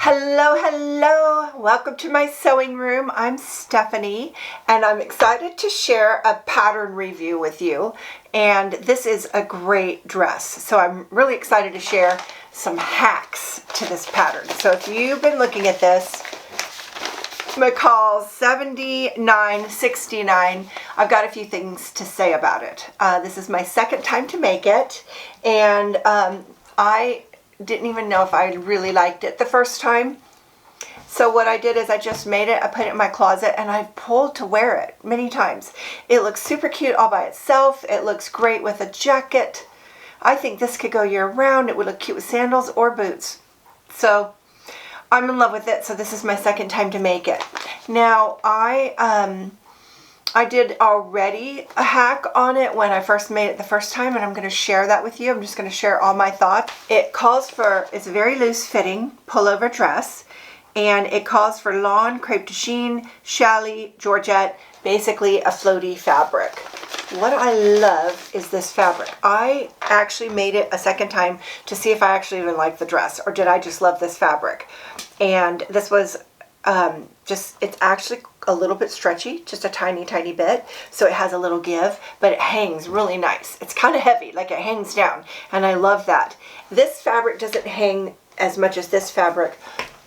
Hello, hello. Welcome to my sewing room. I'm Stephanie and I'm excited to share a pattern review with you. And this is a great dress. So I'm really excited to share some hacks to this pattern. So if you've been looking at this, McCalls 7969, I've got a few things to say about it. This is my second time to make it, and I didn't even know if I really liked it the first time. So what I did is I just made it, I put it in my closet, and I've pulled to wear it many times. It looks super cute all by itself. It looks great with a jacket. I think this could go year round. It would look cute with sandals or boots. So I'm in love with it, so this is my second time to make it. Now, I did already a hack on it when I first made it the first time, and I'm going to share that with you. I'm just going to share all my thoughts. It calls for, it's a very loose fitting pullover dress, and it calls for lawn, crepe de chine, challis, georgette, basically a floaty fabric. What I love is this fabric. I actually made it a second time to see if I actually even like the dress, or did I just love this fabric. And this was it's actually a little bit stretchy, just a tiny bit, so it has a little give, but it hangs really nice. It's kind of heavy, like it hangs down, and I love that. This fabric doesn't hang as much as this fabric,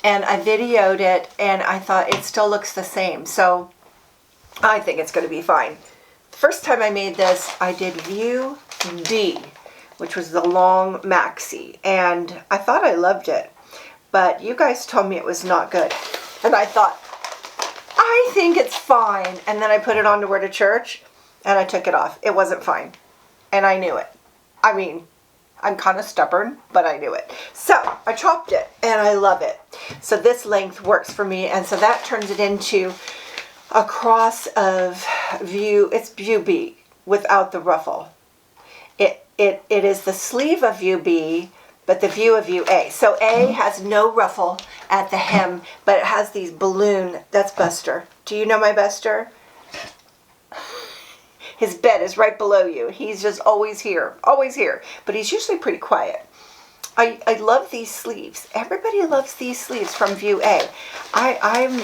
and I videoed it and I thought it still looks the same, so I think it's going to be fine. The first time I made this, I did view D, which was the long maxi, and I thought I loved it, but you guys told me it was not good. And I thought, I think it's fine. And then I put it on to wear to church, and I took it off. It wasn't fine. And I knew it. I mean, I'm kind of stubborn, but I knew it. So I chopped it, and I love it. So this length works for me, and so that turns it into a cross of view. It's view B without the ruffle. It is the sleeve of view B, but the view of view A. So A has no ruffle at the hem, but it has these balloon. That's Buster. Do you know my Buster? His bed is right below you. He's just always here, but he's usually pretty quiet. I love these sleeves. Everybody loves these sleeves from view A. I'm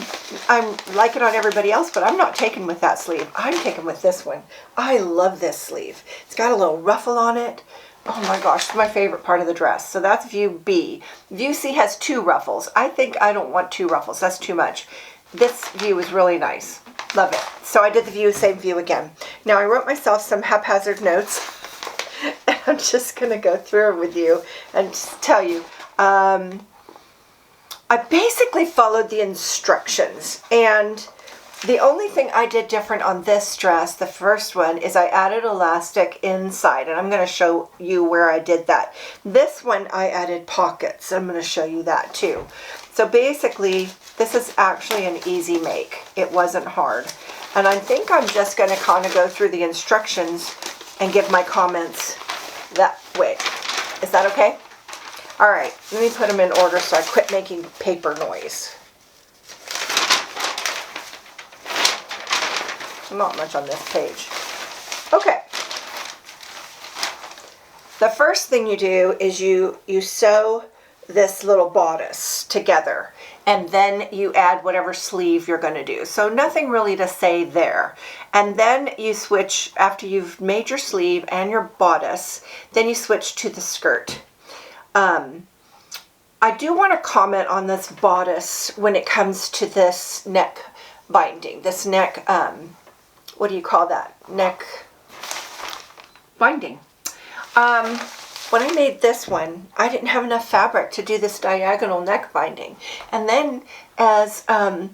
like it on everybody else, but I'm not taken with that sleeve. I'm taken with this one. I love this sleeve. It's got a little ruffle on it. Oh my gosh, it's my favorite part of the dress. So that's view B. View C has 2 ruffles. I think I don't want 2 ruffles. That's too much. This view is really nice. Love it. So I did the same view again. Now I wrote myself some haphazard notes. I'm just going to go through it with you and just tell you. I basically followed the instructions, and the only thing I did different on this dress, the first one, is I added elastic inside, and I'm going to show you where I did that. This one I added pockets. I'm going to show you that too. So basically, this is actually an easy make. It wasn't hard. And I think I'm just going to kind of go through the instructions and give my comments that way. Is that okay? All right, let me put them in order so I quit making paper noise. Not much on this page. Okay. The first thing you do is you sew this little bodice together, and then you add whatever sleeve you're going to do. So nothing really to say there. And then you switch, after you've made your sleeve and your bodice, then you switch to the skirt. I do want to comment on this bodice when it comes to this neck binding, this neck, what do you call that? Neck binding. When I made this one, I didn't have enough fabric to do this diagonal neck binding. And then as I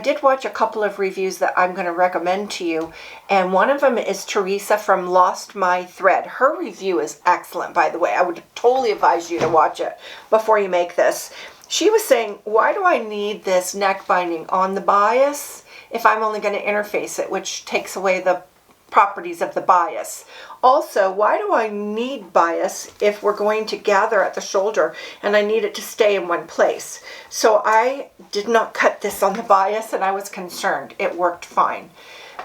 did watch a couple of reviews that I'm going to recommend to you, and one of them is Theresa from Lost My Thread. Her review is excellent, by the way. I would totally advise you to watch it before you make this. She was saying, why do I need this neck binding on the bias if I'm only going to interface it, which takes away the properties of the bias? Also, why do I need bias if we're going to gather at the shoulder and I need it to stay in one place? So I did not cut this on the bias, and I was concerned. It worked fine.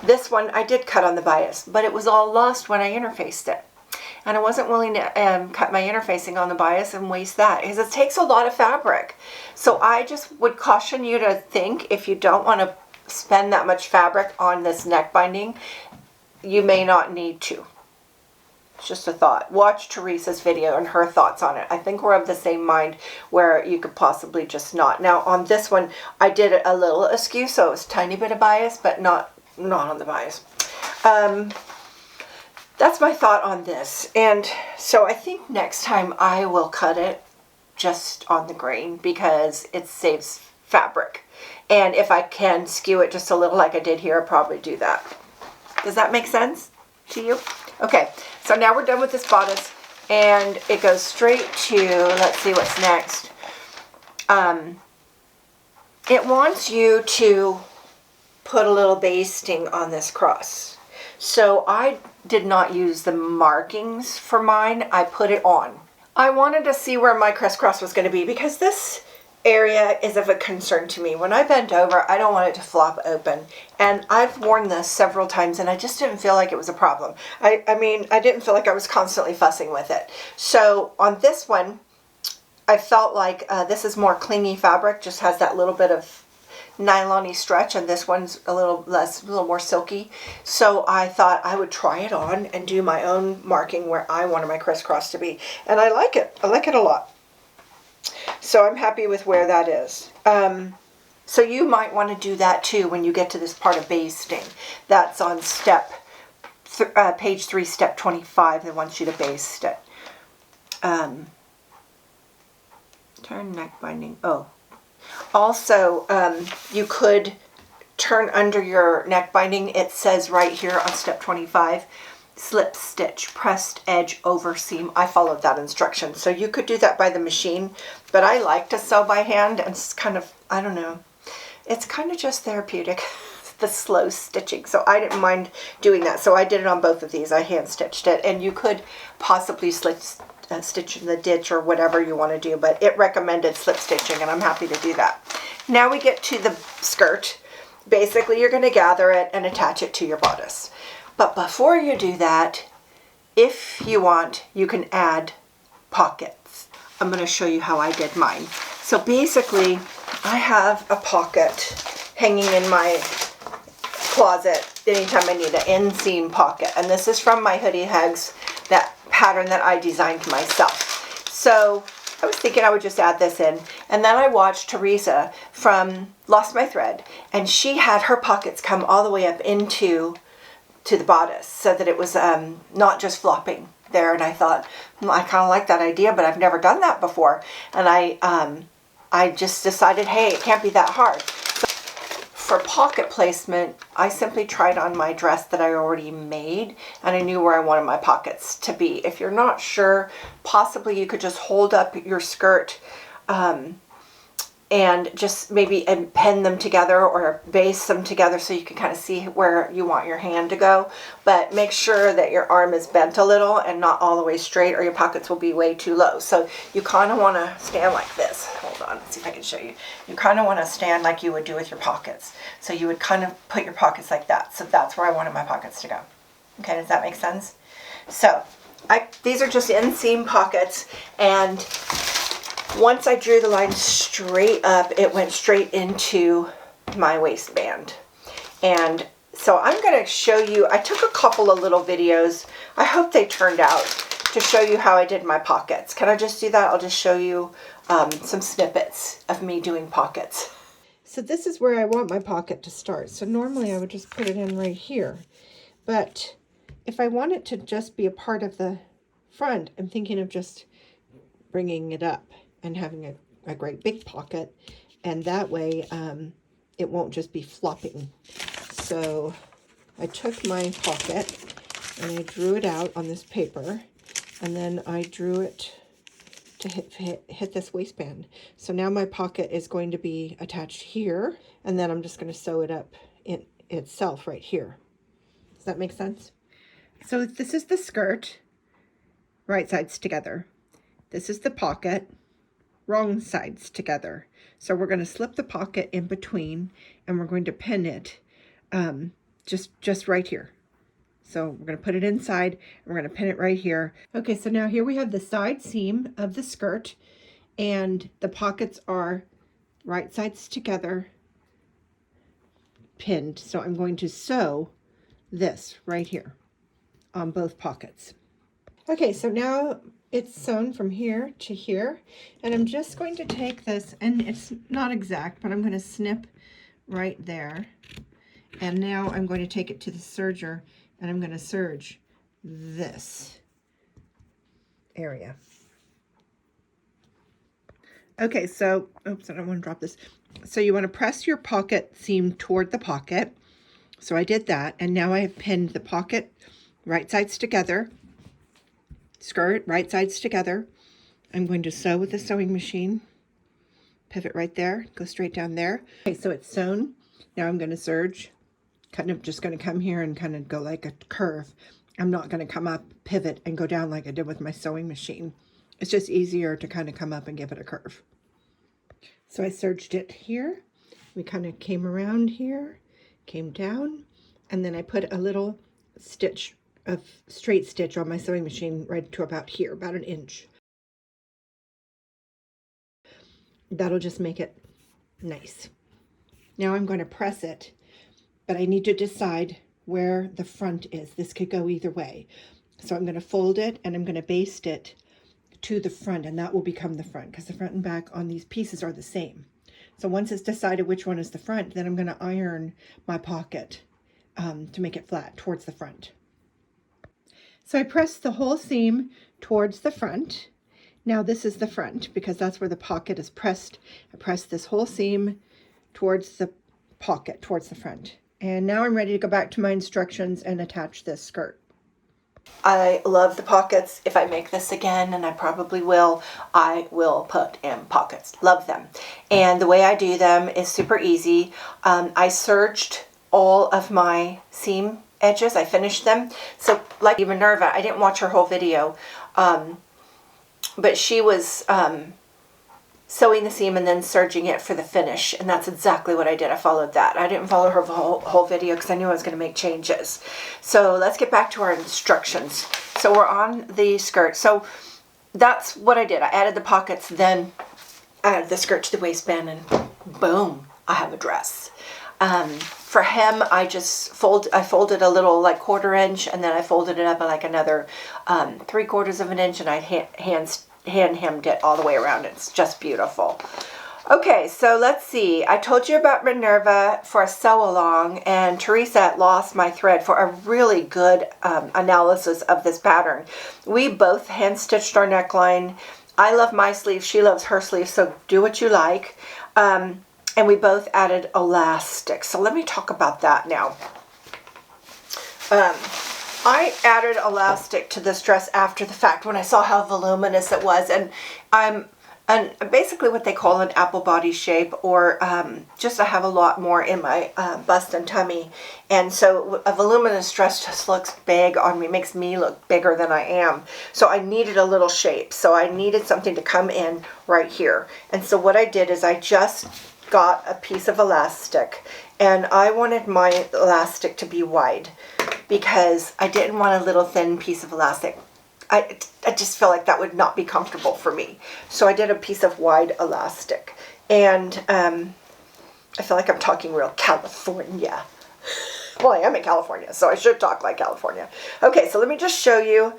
This one I did cut on the bias, but it was all lost when I interfaced it. and I wasn't willing to cut my interfacing on the bias and waste that because it takes a lot of fabric. So I just would caution you to think, if you don't want to spend that much fabric on this neck binding, you may not need to. It's just a thought. Watch Theresa's video and her thoughts on it. I think we're of the same mind where you could possibly just not. Now on this one, I did it a little askew, so it was a tiny bit of bias, but not on the bias. That's my thought on this. And so I think next time I will cut it just on the grain because it saves fabric. And if I can skew it just a little like I did here, I'll probably do that. Does that make sense to you? Okay, so now we're done with this bodice and it goes straight to, let's see what's next. It wants you to put a little basting on this cross. So I did not use the markings for mine. I put it on. I wanted to see where my crisscross was going to be because this area is of a concern to me. When I bend over, I don't want it to flop open. And I've worn this several times and I just didn't feel like it was a problem. I mean, I didn't feel like I was constantly fussing with it. So on this one, I felt like this is more clingy fabric, just has that little bit of nylon-y stretch, and this one's a little more silky. So I thought I would try it on and do my own marking where I wanted my crisscross to be. And I like it. I like it a lot. So I'm happy with where that is. So you might want to do that too when you get to this part of basting. That's on page 3, step 25. They want you to baste it. Turn neck binding. Oh. Also, you could turn under your neck binding. It says right here on step 25, slip stitch, pressed edge over seam. I followed that instruction. So you could do that by the machine, but I like to sew by hand, and it's kind of, I don't know, it's kind of just therapeutic, the slow stitching. So I didn't mind doing that. So I did it on both of these. I hand stitched it, and you could possibly stitch in the ditch or whatever you want to do, but it recommended slip stitching, and I'm happy to do that. Now we get to the skirt. Basically, you're going to gather it and attach it to your bodice. But before you do that, if you want, you can add pockets. I'm going to show you how I did mine. So basically, I have a pocket hanging in my closet anytime I need an inseam pocket. And this is from my Hoodie Hugs, that pattern that I designed myself. So I was thinking I would just add this in. And then I watched Theresa from Lost My Thread, and she had her pockets come all the way up into the bodice so that it was not just flopping there. And I thought, I kind of like that idea, but I've never done that before. And I just decided, hey, it can't be that hard. So for pocket placement, I simply tried on my dress that I already made, and I knew where I wanted my pockets to be. If you're not sure, possibly you could just hold up your skirt and just maybe pin them together or base them together so you can kind of see where you want your hand to go. But make sure that your arm is bent a little and not all the way straight, or your pockets will be way too low. So you kind of want to stand like this. Hold on, let's see if I can show you. You kind of want to stand like you would do with your pockets. So you would kind of put your pockets like that. So that's where I wanted my pockets to go. Okay, does that make sense? So these are just inseam pockets, and once I drew the line straight up, it went straight into my waistband. And so I'm going to show you, I took a couple of little videos. I hope they turned out to show you how I did my pockets. Can I just do that? I'll just show you some snippets of me doing pockets. So this is where I want my pocket to start. So normally I would just put it in right here. But if I want it to just be a part of the front, I'm thinking of just bringing it up and having a great big pocket, and that way it won't just be flopping. So I took my pocket and I drew it out on this paper, and then I drew it to hit this waistband. So now my pocket is going to be attached here, and then I'm just going to sew it up in itself right here. Does that make sense? So this is the skirt, right sides together. This is the pocket, wrong sides together. So we're going to slip the pocket in between, and we're going to pin it just right here. So we're going to put it inside, and we're going to pin it right here. Okay, so now here we have the side seam of the skirt, and the pockets are right sides together, pinned. So I'm going to sew this right here on both pockets. Okay, so now it's sewn from here to here, and I'm just going to take this, and it's not exact, but I'm going to snip right there. And now I'm going to take it to the serger, and I'm going to serge this area. Okay, so, oops, I don't want to drop this. So you want to press your pocket seam toward the pocket. So I did that, and now I have pinned the pocket right sides together, skirt right sides together. I'm going to sew with the sewing machine, pivot right there, go straight down there. Okay, so it's sewn. Now I'm going to serge, kind of just going to come here and kind of go like a curve. I'm not going to come up, pivot, and go down like I did with my sewing machine. It's just easier to kind of come up and give it a curve. So I serged it here. We kind of came around here, came down, and then I put a little stitch of straight stitch on my sewing machine right to about here, about 1 inch. That'll just make it nice. Now I'm going to press it, but I need to decide where the front is. This could go either way. So I'm going to fold it, and I'm going to baste it to the front, and that will become the front, because the front and back on these pieces are the same. So once it's decided which one is the front, then I'm going to iron my pocket to make it flat towards the front. So I pressed the whole seam towards the front. Now this is the front, because that's where the pocket is pressed. I pressed this whole seam towards the pocket, towards the front. And now I'm ready to go back to my instructions and attach this skirt. I love the pockets. If I make this again, and I probably will, I will put in pockets. Love them. And the way I do them is super easy. I serged all of my seam edges. I finished them. So like Minerva, I didn't watch her whole video, but she was sewing the seam and then serging it for the finish, and that's exactly what I did. I followed that. I didn't follow her whole video because I knew I was going to make changes. So let's get back to our instructions. So we're on the skirt. So that's what I did. I added the pockets, then added the skirt to the waistband, and boom, I have a dress. For hem, I folded a little like 1/4 inch, and then I folded it up like another 3/4 of an inch, and I hand hemmed it all the way around. It's just beautiful. Okay, so let's see. I told you about Minerva for a sew along, and Theresa lost my thread for a really good analysis of this pattern. We both hand stitched our neckline. I love my sleeve, she loves her sleeve, so do what you like. And we both added elastic. So let me talk about that now. I added elastic to this dress after the fact when I saw how voluminous it was, and basically what they call an apple body shape, or just I have a lot more in my bust and tummy, and so a voluminous dress just looks big on me, makes me look bigger than I am. So I needed a little shape, so I needed something to come in right here. And so what I did is I just got a piece of elastic, and I wanted my elastic to be wide because I didn't want a little thin piece of elastic. I just felt like that would not be comfortable for me. So I did a piece of wide elastic, and I feel like I'm talking real California. Well, I am in California, so I should talk like California. Okay, so let me just show you.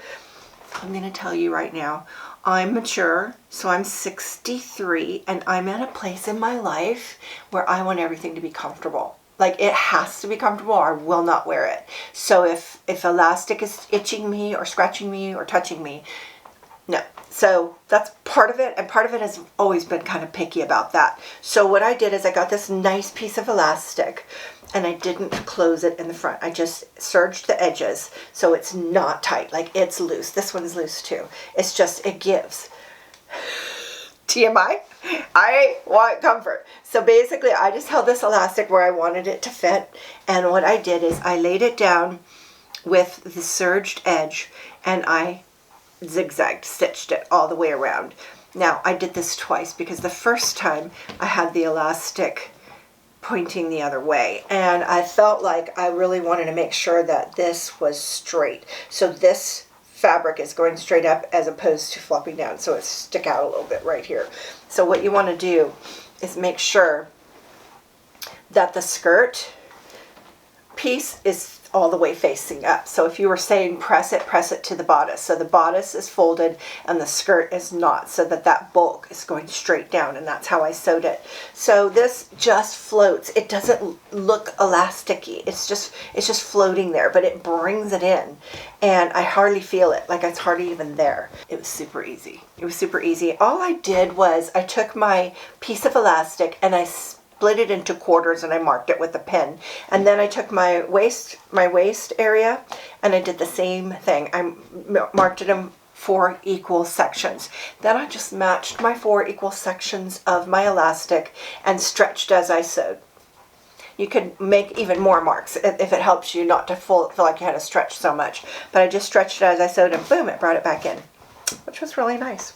I'm going to tell you right now, I'm mature, so I'm 63, and I'm at a place in my life where I want everything to be comfortable. Like, it has to be comfortable or I will not wear it. So if elastic is itching me or scratching me or touching me, no. So that's part of it, and part of it has always been kind of picky about that. So what I did is I got this nice piece of elastic, and I didn't close it in the front. I just serged the edges so it's not tight, like it's loose. This one's loose too. It's just, it gives. TMI, I want comfort. So basically I just held this elastic where I wanted it to fit, and what I did is I laid it down with the serged edge, and I zigzagged, stitched it all the way around. Now I did this twice because the first time I had the elastic pointing the other way. And I felt like I really wanted to make sure that this was straight. So this fabric is going straight up as opposed to flopping down, so it stick out a little bit right here. So what you want to do is make sure that the skirt piece is all the way facing up. So if you were saying press it to the bodice. So the bodice is folded and the skirt is not, so that that bulk is going straight down, and that's how I sewed it. So this just floats. It doesn't look elasticy. It's just floating there, but it brings it in, and I hardly feel it, like it's hardly even there. It was super easy. It was super easy. All I did was I took my piece of elastic and I split it into quarters, and I marked it with a pin. And then I took my waist area, and I did the same thing. I marked it in 4 equal sections. Then I just matched my 4 equal sections of my elastic and stretched as I sewed. You could make even more marks if it helps you not to feel like you had to stretch so much. But I just stretched it as I sewed, and boom, it brought it back in, which was really nice.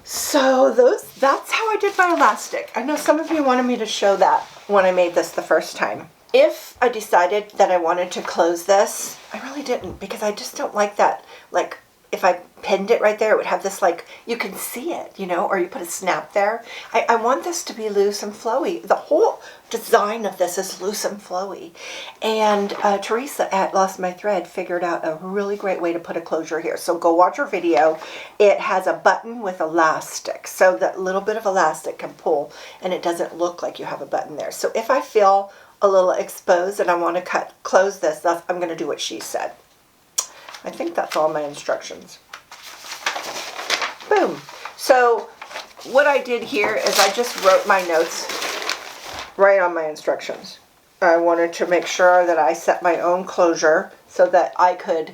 So that's how I did my elastic. I know some of you wanted me to show that when I made this the first time. If I decided that I wanted to close this, I really didn't, because I just don't like that. Like, if I pinned it right there, it would have this, like, you can see it, you know, or you put a snap there. I want this to be loose and flowy. The whole design of this is loose and flowy. And Theresa at Lost My Thread figured out a really great way to put a closure here. So go watch her video. It has a button with elastic, so that little bit of elastic can pull, and it doesn't look like you have a button there. So if I feel a little exposed and I want to close this, I'm going to do what she said. I think that's all my instructions. Boom. So what I did here is I just wrote my notes right on my instructions. I wanted to make sure that I set my own closure so that I could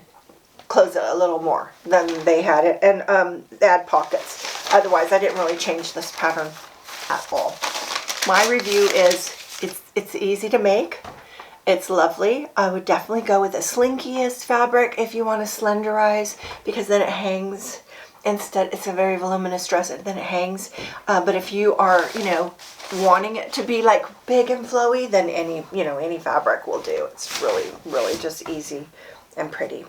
close it a little more than they had it, and add pockets. Otherwise, I didn't really change this pattern at all. My review is it's easy to make. It's lovely. I would definitely go with the slinkiest fabric if you want to slenderize, because then it hangs. Instead, it's a very voluminous dress, and then it hangs. But if you are, you know, wanting it to be like big and flowy, then any fabric will do. It's really, really just easy and pretty.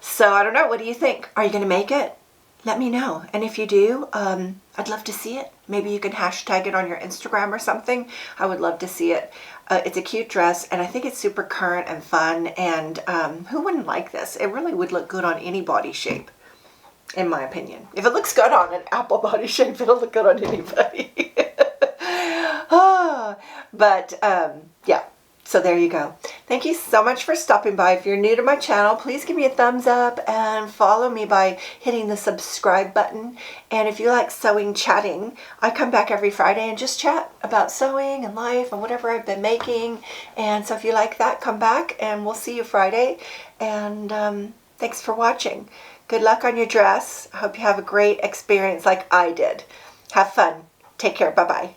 So I don't know. What do you think? Are you going to make it? Let me know. And if you do, I'd love to see it. Maybe you can hashtag it on your Instagram or something. I would love to see it. It's a cute dress, and I think it's super current and fun, and who wouldn't like this? It really would look good on any body shape, in my opinion. If it looks good on an apple body shape, it'll look good on anybody. But yeah, so there you go. Thank you so much for stopping by. If you're new to my channel, please give me a thumbs up and follow me by hitting the subscribe button. And if you like sewing chatting, I come back every Friday and just chat about sewing and life and whatever I've been making. And so if you like that, come back and we'll see you Friday. And thanks for watching. Good luck on your dress. I hope you have a great experience like I did. Have fun. Take care. Bye-bye.